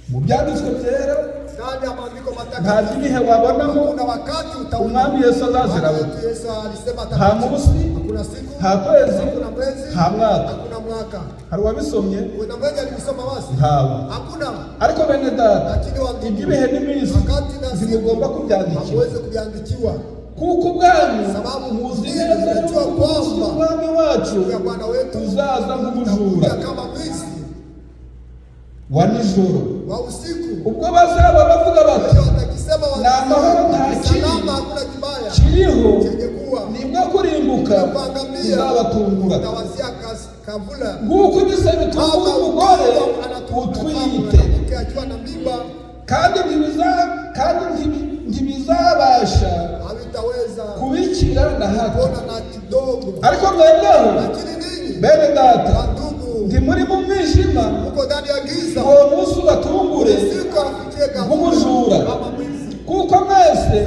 mu byanditswe byera. Ndani ya maandiko Nta matakatifu gihe wabonamo kuna wakati utaona umwami Yesu azazira. Yesu alisema Nta munsi, hakuna siku, nta kwezi, hakuna mwezi, nta mwaka. hakuna mwaka. Hari uwabisomye? Kuna mwezi alisoma wasi? Ntawe. Hakuna. Ariko bene data, Lakini wandugu, iby'ibihe n'iminsi wakati na siku zimugomba kubyandikira, hamwezi kubyandikwa. kuko ubwanyu Sababu muzi mimi neza najua yuko umunsi kwamba w'umwami wacu ya Bwana wetu uzaza nk'umujura utakuja kama mwizi wa nijoro, wa usiku. ubwo bazaba bavuga bati Wao watakisema ni amahoro nta kibi salama, hakuna kibaya kiriho, chenye kuwa nibwo kurimbuka kuangamia kuzabatungura. utawazia kavula Nguko ibise bitungura umugore utwite, akiwa na mimba kandi ntibizabasha hawitaweza kubikira na hato. kuona na kidogo. Ariko mwebweho Lakini ninyi bene data, wandugu, ntimuri mu mwijima uko ndani ya giza, uwo munsi ubatungure usiku afikie nk'umujura, kama mwizi. kuko mwese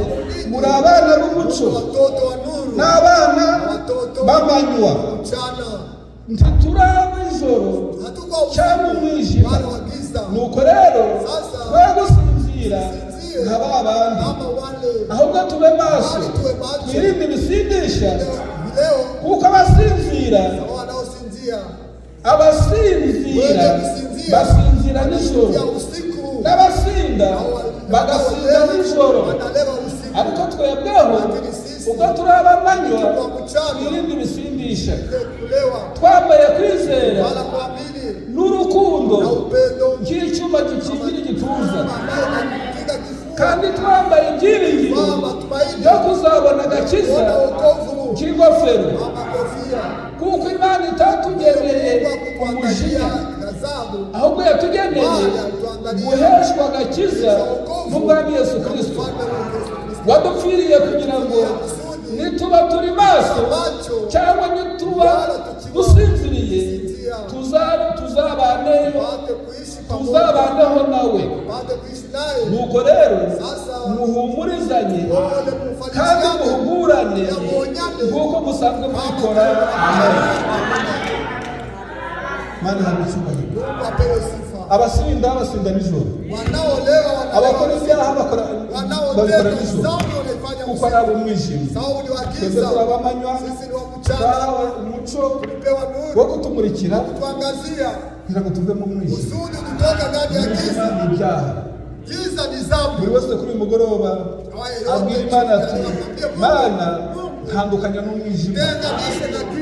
muri abana b'umuco Watoto wa nuru n'abana watoto b'amanywa. mchana, Ntituraba ijoro hatuko cyangwa umwijima. wala wa giza. Nuko rero Sasa twe gusinzira nka ba bandi, kama wale ahubwo tube maso, bali tuwe macho twirinde ibisindisha, leo kuko abasinzira wanaosinzia basinzira nijoro, ya usiku n'abasinda bagasinda nijoro. wanalewa usiku. Ariko twebweho ubwo turi abamanywa twirinde ibisindisha, Kulewa twambaye kwizera wala kuamini n'urukundo na upendo nk'icyuma gikingira igituza, ambayo inakinga kifua kandi twambaye ibyiringiro kwa matumaini byo kuzabona agakiza kuona wokovu k'ingofero, ama kofia. kuko Imana itatugeneye Kwa kuangalia umujinya, gazabu ahubwo yatugeneye guheshwa agakiza n'Umwami Yesu Kristo wadupfiriye kugira ngo nituba turi maso cyangwa nituba dusinziriye tuzabaneho nawe. Nuko rero muhumurizanye kandi muhugurane nk'uko musanzwe mubikora. Mana habicyubahiro. Abasinda basinda nijoro, abakora ibyaha babikora nijoro, kuko ari ab'umwijima. Twebwe turi ab'amanywa, twahawe umuco wo kutumurikira kugira ngo tuve mu mwijima. Umwijima ni ibyaha. Buri wese kuri uyu mugoroba abwira Imana ati, Mana ntandukanya n'umwijima,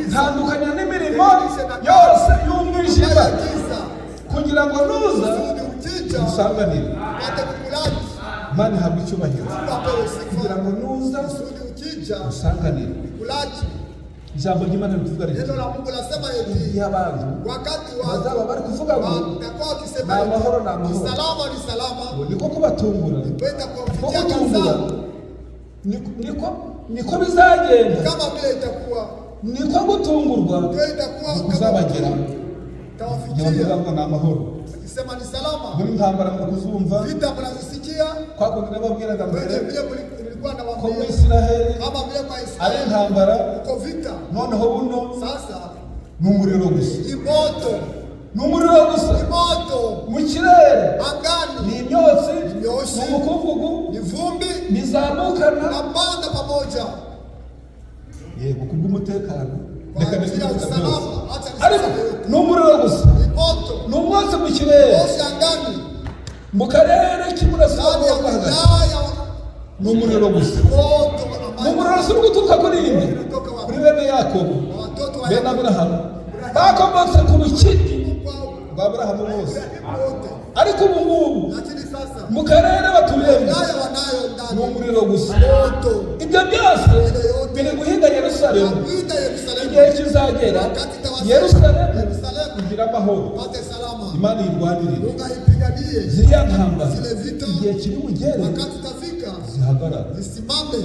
ntandukanya n'imirimo yose y'umwijima, kugira ngo nuza dusanganire. Imana ihabwa icyubahiro Mungu apewe sifa. kugira ngo nuza Kusudi ukija usanganire. kulaki. Ijambo ry'Imana rivuga riti Neno la Mungu lasema hivi. iyo abantu Wakati bazaba bari kuvuga ngo watakuwa wakisema ni amahoro, ni ni amahoro, salama ni salama. niko kubatungura, Kwenda niko kufikia gutungura, kanisa. niko bizagenda, Kama vile itakuwa niko gutungurwa ndio itakuwa kuzabagera tawafikia. igihe bavuga ngo ni amahoro. Akisema ni salama. Muri intambara mu kuzumva Vita mnazisikia kwa kundi nababwiraga mbere vile vile nilikuwa ko mu nawaambia Isiraheli kama vile kwa ari Israeli intambara, uko vita. noneho buno Sasa ni umuriro gusa, ni moto, ni umuriro gusa ni moto mu kirere, ni angani, imyotsi, imyoshi, ni umukungugu ni vumbi bizamukana, na panda pamoja yego kubw'umutekano, kwa reka ajili ya ntibivuga byose, usalama. Acha ariko niseme ni umuriro gusa, ni moto, ni umwotsi mu kirere, moshi angani, mu karere ndani k'iburasirazuba ya bwo hagati, wilaya, ni umuriro gusa. moto Ni umuriro si guturuka kuri inde, kuri bene Yakobo, watoto wa bene Aburahamu, bakomotse ku bukini kwao bwa Aburahamu bose, wote. ariko ubu ngubu Lakini sasa mu karere batuyemo wilaya wanayo ni ndani umuriro gusa. moto. Ibyo byose biri guhinga Yerusalemu. Vita Yerusalemu, Igihe kizagera Yerusalemu igira amahoro, pate salama. Imana yirwanirire. Mungu aipiganie Ziriya ntambara zile vita, igihe kiri bugere wakati utafika zihagarara. zisimame.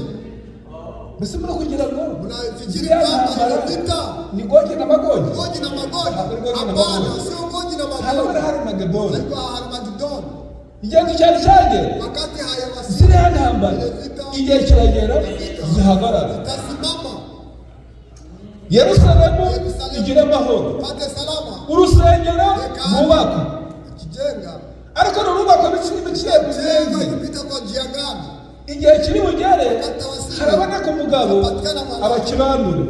Mbese muri kugira ngo Mnafikiri ziriya kwamba ntambara ile vita ni Gogi na Magogi? Gogi na Magogi? Gogi na Hapana, Magogi. sio Gogi na Hano Magogi. hari Magedoni. Alikuwa Armagedon. Igihe cyari cyagera Wakati hayawasili ziriya ntambara igihe kiragera zihagarara. tasimama, Yerusalemu igira amahoro, pate salama. urusengero rwubakwa, Kijenga ariko rurubakwa biciye jengo bizinze. ikipita kwa njia gani? Igihe kiri bugere haraboneka umugabo abakiranure,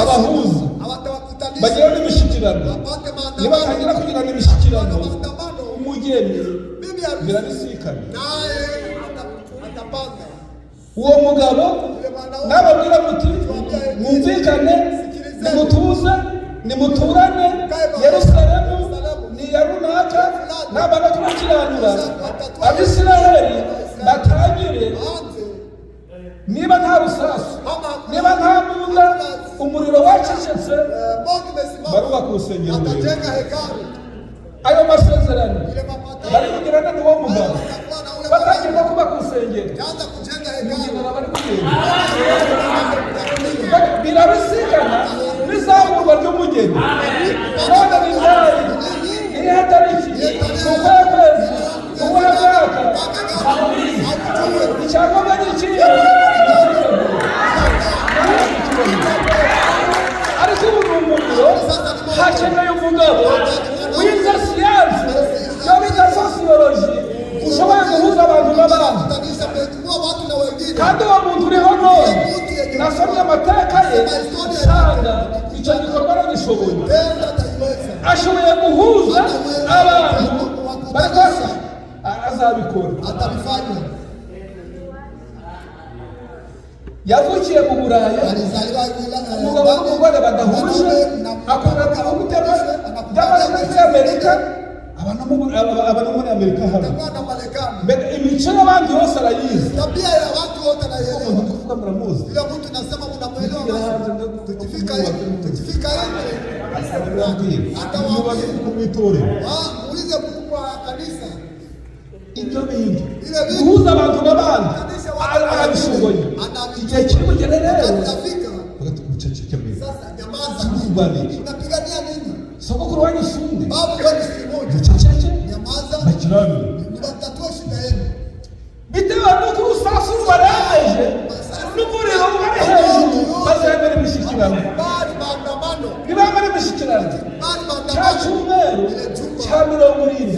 abahuza, Hawatawakutanisha bagira n'imishyikirano, wapate nibatangira maandamano. kugirana imishyikirano Maandamano, umugeni bibi harusi birabisikana. naye atapanda. Uwo mugabo nababwira muti mwumvikane, nimutuze, nimuturane, Yerusalemu ni iya runaka, nabana kubakiranura Abisiraheli batangire, Anze niba nta rusasu, niba nta mbunda, umuriro wacecetse, moto imesimama, barubaka urusengero rurerure. atajenga hekalu. Ayo masezerano Ile mapatano bari kugirana n'uwo mugabo watakuwa na ule batangira mapatano. kubaka urusengero, Anza kujenga imigina hekalu. bari kugenda birabisikana n'izamurwa ry'umugeni. None ni ryari, nihe tariki, ni ukuhe kwezi, ni ukuhe mwaka, icyangombwa ni ikihe? Ariko ubu ni umuriro, hakeneye umugabo wize siyansi yo bita sosiyoloji, ushoboye guhuza abantu n'abandi. Kutanisha mmechukua watu na wengine. Kandi uwo muntu uriho none nasomye amateka ye nsanga icyo gikorwa aragishoboye, Penda ataiweza. ashoboye guhuza abantu bakora, azabikora. Atalifanya. Yavukiye mu Buraya, Alizaliwa umugabo n'umugore badahuje, akorera mu bihugu by'amajyepfo y'Amerika, aba no muri Amerika hano. Atakuwa na Marekani. Mbega imico y'abandi yose arayizi. Tabia ya watu wote anaielewa. Umuntu kuvuga muramuzi, Ile mtu nasema tugira mnamuelewa. hanze Tukifika nje mubaze kumwitorera muulize mkubwa wa kanisa. ibyo bintu guhuza abantu n'abandi arabishoboye. Igihe kiri bugere rero Tutafika. bagatukuceceke mbere Sasa nyamaza. turwanike. Unapigania nini? Sogokuru wanyu ufunde Babu kwani si moja. muceceke Nyamaza. bakiranure, Nibatatue shida yenu. bitewe n'uko urusasu rubaremeje n'umuriro ubari hejuru, bazemera imishyikirano. Bali maandamano. Nibamara imishyikirano Bali cya maandamano. cyumweru cya 70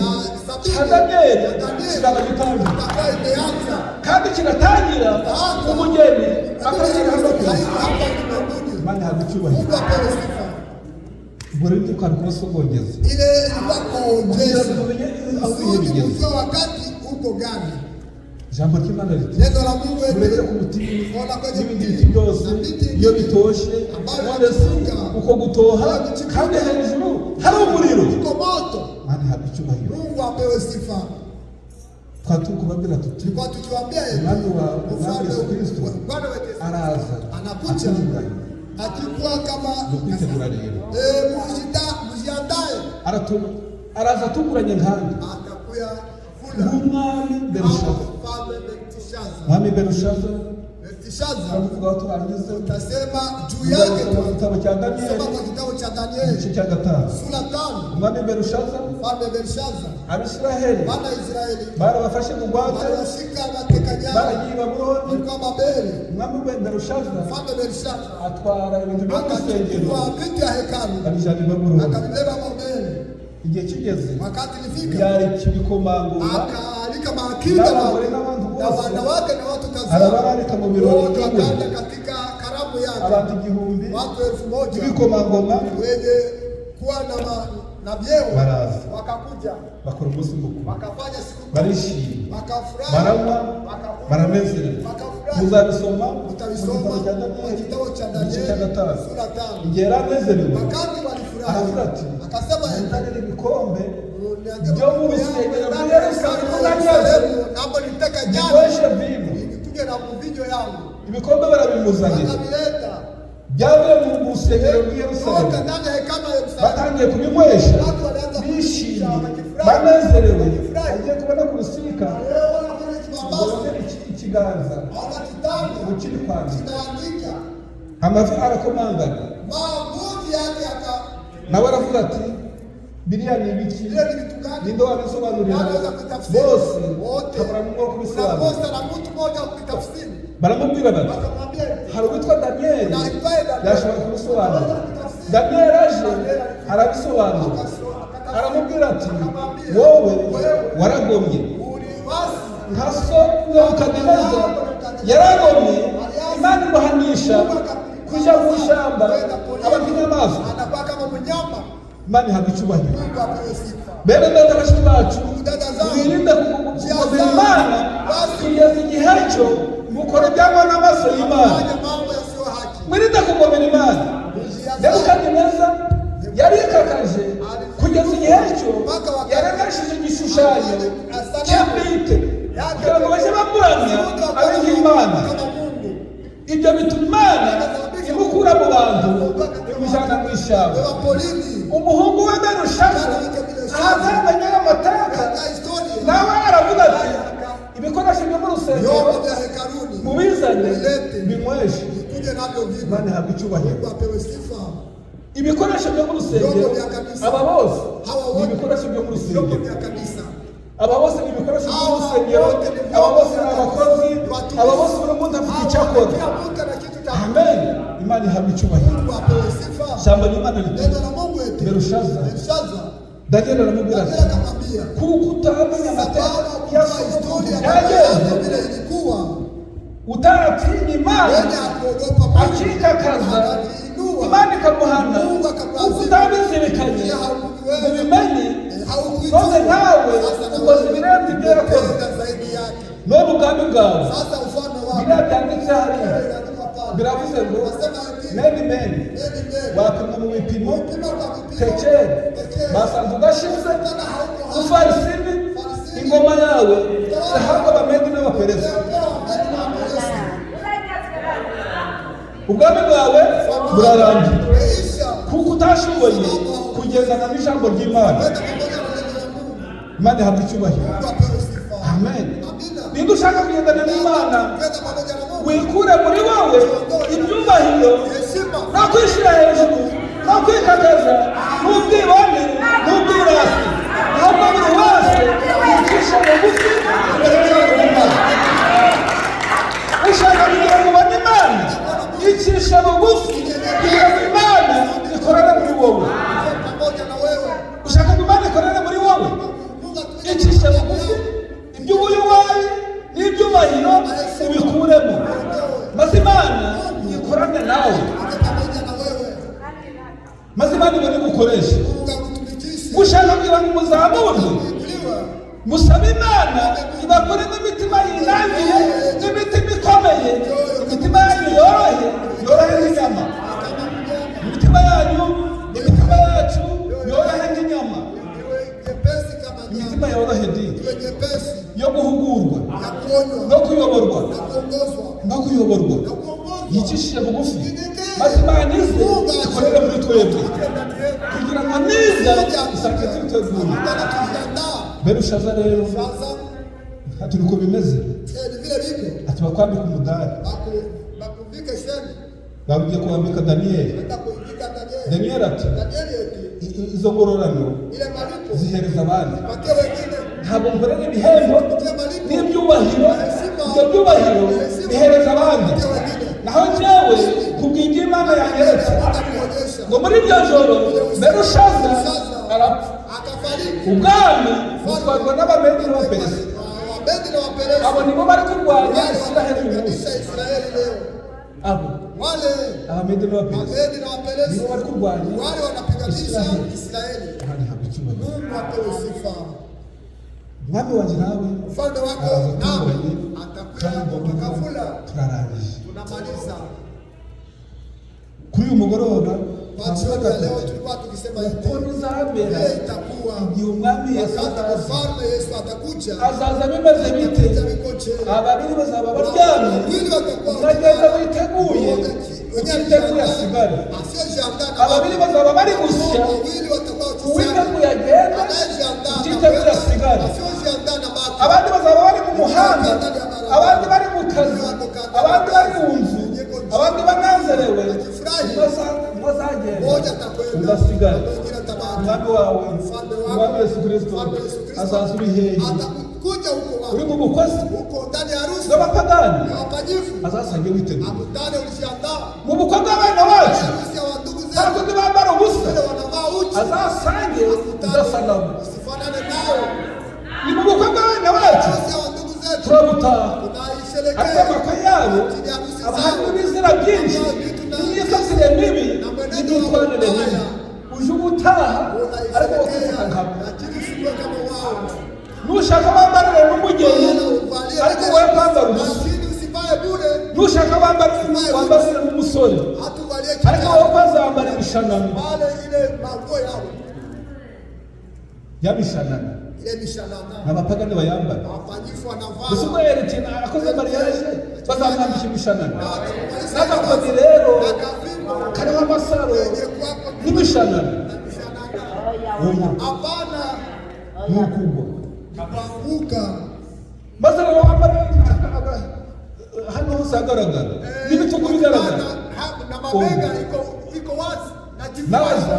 cya Daniyeli kizaba gitangira, Itakuwa imeanza. kandi kiratangira umugeni akakira hano ku isi. Hapa nimekuja. Imana ihabwa icyubahiro. Mungu apewe sifa. Ubwo rero niko ari kubasogongeza Ile ilikuwa kugira ngo kuongeza. tumenye aho ibihe Kusudi bigeze. kujua wakati uko gani. Ijambo ry'Imana riti Neno la Mungu murebere ku mutima n'ibindi biti byose iyo bitoshye, none si uko gutoha kandi hejuru hari umuriro. uko moto. Imana ihabwa icyubahiro. Mungu apewe sifa. Twatukubabwira tuti tulikuwa tukiwaambia Umwami Yesu Kristo Bwana wetu araza anakuja akikuwa kama kwitegura rero mujiandae araza tuguranye nkandi atakuya nk'umwami Belushaza. Mwami Belushaza tuvuga turangize utasema juu yake mu gitabo cya Danieli, soma kwa kitabu cha Danieli igice cya 5. sura 5. Umwami Belushaza Abisiraheli wana Israeli barabafashe mu gwate, barashika mateka nyama baragiye Babuloni. kwa Babeli. Umwami Belushaza Belushaza atwara ibintu byo gusengera kwa vitu ya hekalu abijana i Babuloni. akabibeba Babeli. Igihe kigeze Wakati ilifika yari kibikomangoma akaalika maakida na wanawake na watu kadhaa, arabararika mu birori wakaenda katika karamu yake abantu 1000 watu 1000 ibikomangoma wenye kuwa na vyeo baraza wakakuja bakora umunsi mukuru, wakafanya siku barishima, wakafurahi, baranywa, baranezerwa. Muzabisoma mu kitabu cha Danieli igice cya 5. sura 5. Igihe yaranezerewe Wakati walifurahi aravuga ati akasema nzanira ibikombe byo mu rusengero rwa Yerusalemu hapo nitaka jana nikoreshe vino, nikuje na mvinyo yangu. ibikombe barabimuzanira Akavileta byavuye mu rusengero rwa Yerusalemu, batangiye kubinywesha bishimye banezerewe. Agiye kubona ku rusika ikiganza ukiri kwandika amafi arakomangana, nawe aravuga ati biriya ni ibiki, ninde wabisobanurira bose kabura n'umwe wo kubisobanura. Baramubwira bati hari uwitwa Danieli yashobora kubisobanura. Danieli aje arabisobanura, aramubwira ati wowe waragomye nka so Nebukadineza yaragomye, Imana imuhanisha kuja mu ishyamba aba nk'inyamaswa. Imana ihabwa icyubahiro. Bene data bashiki bacu, mwirinde kugomera Imana kugeza igihe cyo mukora ibyangwa n'amaso y'Imana. Mwirinde kugomera Imana. Nebukadineza yari ikakaje kugeza igihe cyo yaragashije igishushanyo cy'abite kugira ngo bajye bamuramya abe nk'Imana. Ibyo bituma Imana imukura mu bantu imujyana mu ishyamba. Umuhungu we Belushaza ahazanye amateka, nawe aravuga ati ibikoresho byo mu rusengero mubizane binyweshe. Imana ihabwa icyubahiro. Ibikoresho byo mu rusengero aba bose ni ibikoresho byo mu rusengero, aba bose ni ibikoresho byo mu rusengero, aba bose ni abakozi, aba bose buri muntu afite icyo akora. Amen. Imana ihabwa icyubahiro. Jambo ry'Imana riti Belushaza Danieli aramubwira ati kuko utamenya amateka ya yagenze, utaratinye Imana akikakaza, Imana ikamuhana kuko utabizirikanye ngo bimenye, none nawe ukoze ibirenze ibyo yakoze. None ubwami bwawe biriya byanditse hariya biravuze ngo meni wapimwa mu bipimo tekeri, basanze udashize ufarisini, ingoma yawe ihabwa abamedi n'abaperesi. Ubwami bwawe burarangiye kuko utashoboye kugendana n'ijambo ry'Imana. Imana ihabwa icyubahiro. Amen. Niba ushaka kugendana n'Imana, wikure muri wowe ibyubahiro no kwishyira hejuru no kwikakaza n'ubwibone n'ubwirasi, ahubwo buri wese yicisha bugufi imbere y'Imana. Ushaka kugira ngo ubone Imana, yicisha bugufi kugira ngo Imana ikorere muri wowe. Ushaka ngo Imana ikorere muri wowe, yicisha bugufi, iby'ubuyuwayi n'ibyubahiro ubikuremo, maze Imana ikorane nawe, maze Imana ibone gukoresha. Mushaka kugira ngo muzamurwe, musabe Imana ibakore n'imitima yinangiye n'imitima ikomeye, imitima yanyu yorohe nk'inyama, imitima yanyu imitima yacu yorohe nk'inyama, imitima yorohe yo guhugura no kuyoborwa yicishije bugufi maze Imana ize ikorere muri twebwe kugira ngo niza isange twiteguye. Berushaza rero ati uko bimeze ati bakwambika umudari babwiye kuwambika Daniyeli ati izo ngororano zihereza abandi, ntabwo mborera ibihembo n'ibyubahiro, ibyo byubahiro bihereza abandi. Naho njyewe kubw'ibyo Imana yanyeretse ngo muri iryo joro Berushaza arapfa, ubwami butwarwa n'Abamedi n'Abaperesi. Abo nibo bari kurwanya Isiraheli uyu munsi. Abo Abamedi n'Abaperesi nibo bari kurwanya Isiraheli. Mwami wanjye nawe turarangije kuri uyu mugoroba. Uko bizabera igihe umwami Yesu azaza bimeze bite? Ababiri bazaba baryamye, uzagenda witeguye, utiteguye asigare. Ababiri bazaba bari gusya, uwiteguye agenda, utiteguye asigare. Abandi bazaba bari mu muhanda, abandi bari mu kazi, abandi bari mu nzu, abandi banezerewe. Mwazagenda ugasigara. Umwami wawe, Umwami Yesu Kristo azaza uri hehe? Uri mu bukozi bw'abapagani, azasange witeguye. Mu bukwe bw'abana bacu ntabwo ntibambara ubusa, azasange udasa nabo. Ni mu bukwe bw'abana bacu turabutaha, ariko amakwe yabo abahantu b'ibizira byinshi n'imyifatire mibi n'imyitwarire mibi. Uje ubutaha ariko ukifata nkabo. Nushaka wambarire n'umugeni ariko wowe kwambara ubusa. Nushaka wambarire n'umusore ariko wowe kwazambara imishanana. Yamishanana n'abapagani bayambara. Gusa ubwo yerekana akoze mariage bazamwambika imishanana. N'agakoni rero kariho amasaro n'imishanana. Nukuba maze rero wambara hano hose hagaragara n'ibitugu bigaragara. Naza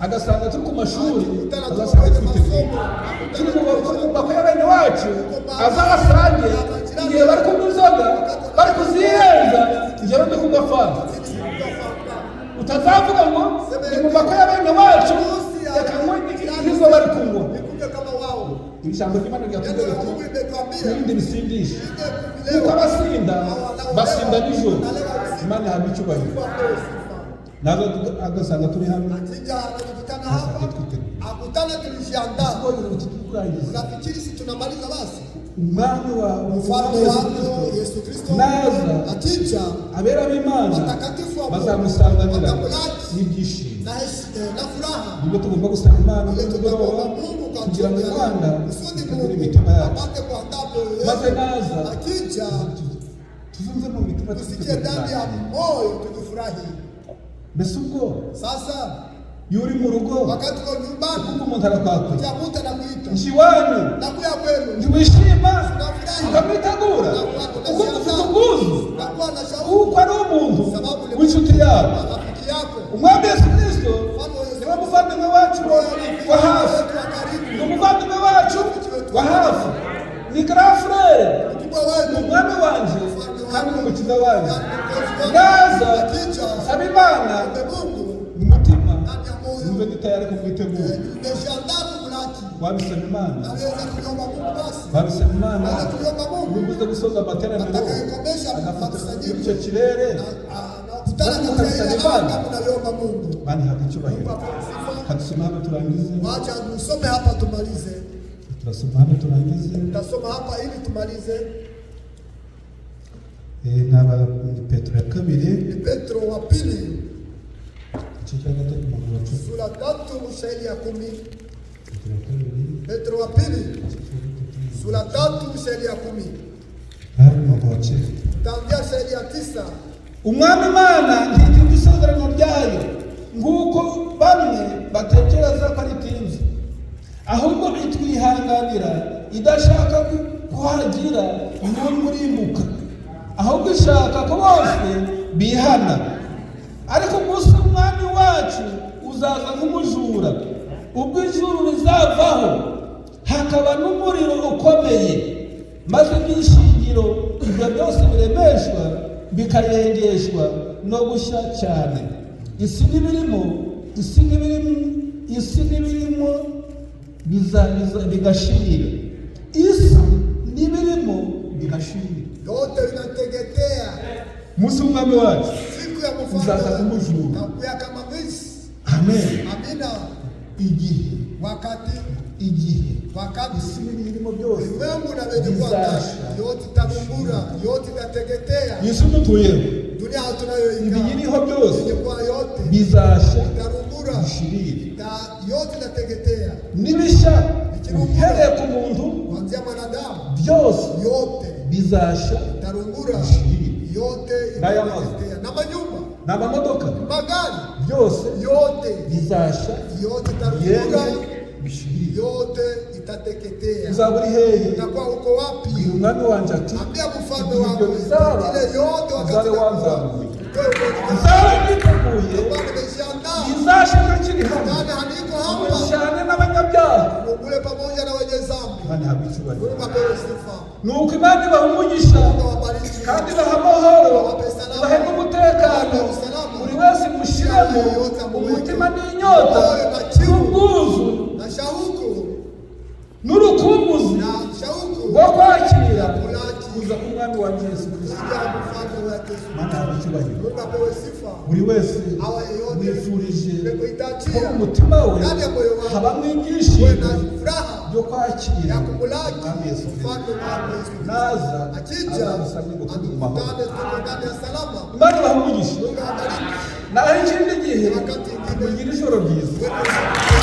agasanga turi ku mashuri, agasanga twiteguye. Turi mu bakwe y'abene wacu, azasange igihe bari kunywa inzoga, bari kuzirenza, njyewe ndi kunywa fanta. Utazavuga ngo ni mu bakwe y'abene wacu reka nywe izo bari kunywa. Ijambo ry'Imana ryatubwira ati n'ibindi bisindisha kuko abasinda basinda nijoro. Imana ihabwa icyubahiro. Nazo agasanga turi hamwe umwami wawe Yesu Kristo naza abera b'Imana bazamusanganira n'ibyishimo. Nibyo tugomba gusanga Imana n'umugoroba kugira ngo Imana itegure imitima yacu, maze naza tuzumve mu mitima mbese ubwo yuri mu rugo kuko umuntu arakwakira njiwanyu ntiwishima ukamwitegura kuko ufite ubwuzu kuko ari umuntu w'inshuti yawe. Umwami Yesu Kristo niwe muvandimwe wacu wa hafi, ni umuvandimwe wacu wa hafi, ni grand frere, ni umwami wanjye kandi ni umukiza wanjye. Naza saba Imana mu mutima numve nditayari kumwitegura. Wabisaba Imana, wabisaba Imana ubuze gusoza amateraniro agafata icyo kirere ukabisaba Imana. Bani hapa icyubahiro. Kadusoma hapa turangize. Wacha tusome hapa tumalize. Tutasoma hapa turangize. Tutasoma hapa ili tumalize. Naba Petro ya kabiri. Petro wa pili. Sura 3 mstari ya 10. Petro wa pili. Sura 3 mstari ya 10. hari umugoce Tangia shahidi ya 9. umwami Imana ntitinda isezerano ryayo nk'uko bamwe batekereza ko ritinze, ahubwo itwihanganira idashaka kuhagira n'umurimbuka, ahubwo ishaka ko bose bihana. Ariko umunsi umwami wacu uzaza nk'umujura, ubwo ijuru rizavaho hakaba n'umuriro ukomeye, maze ibyishingiro ibyo byose biremeshwa bikayengeshwa no gushya cyane. Isi n'ibirimo bigashirira, isi n'ibirimo bigashirira. Yote vinateketea. Munsi w'umwami wacu Siku ya mfalme uzaza nk'umujura. utakuya kama mwizi. Amen. Amina. Igihe isi n'ibirimo byose Mungu na wenye kwa ndani yote itabungura, yote itateketea. Yesu dutuyeho Dunia tunayoikaa ibiyiriho byose kwa yote bizashya itarungura, bishirire, yote itateketea. n'ibishya uhereye ku muntu Kuanzia mwanadamu byose yote bizashya itarungura, yote itateketea. Na manyumba, n'amamodoka magari byose yote bizashya yote itarungura, bishirire. yote itateketea. Uzaba uri hehe? Utakuwa uko wapi? Bwira umwami wanjye ati Ambia mfalme ibyo wako bizaba ile yote wakati uzabe wanzamuye, Nzaba uzaba niteguye nimeshaandaa. bizashaka kiri hano Ndani haniko hapa. cyane n'abanyabyaha Ugule pamoja na wenye dhambi. kandi haba icyubahiro. Mungu apewe sifa. Nuko Imana ibaha umugisha Mungu awabariki. kandi ibaha amahoro, ibahe n'umutekano, buri wese mushyiremo umutima n'inyota n'ubwuzu Na shauku n'urukumbuzi na shauku rwo kwakira kulaki kuza k'umwami wa Yesu Kristo. ya mfalme wa Yesu. Imana haba icyubahiro. Mungu apewe sifa. Buri wese Awa yeyote mwifurije ko kuitatia mu mutima we ndani ya moyo wako habamo uwe ibyishimo na furaha byo kwakira ya kumulaki umwami Yesu Kristo. mfalme wa Yesu. Naza Akija azadusabye ngo tujye mu mahoro. atukutane tuko ndani ya salama. Imana ibaha umugisha. Mungu awabariki. Naho ikindi gihe Wakati mwingine mugira ijoro ryiza. wewe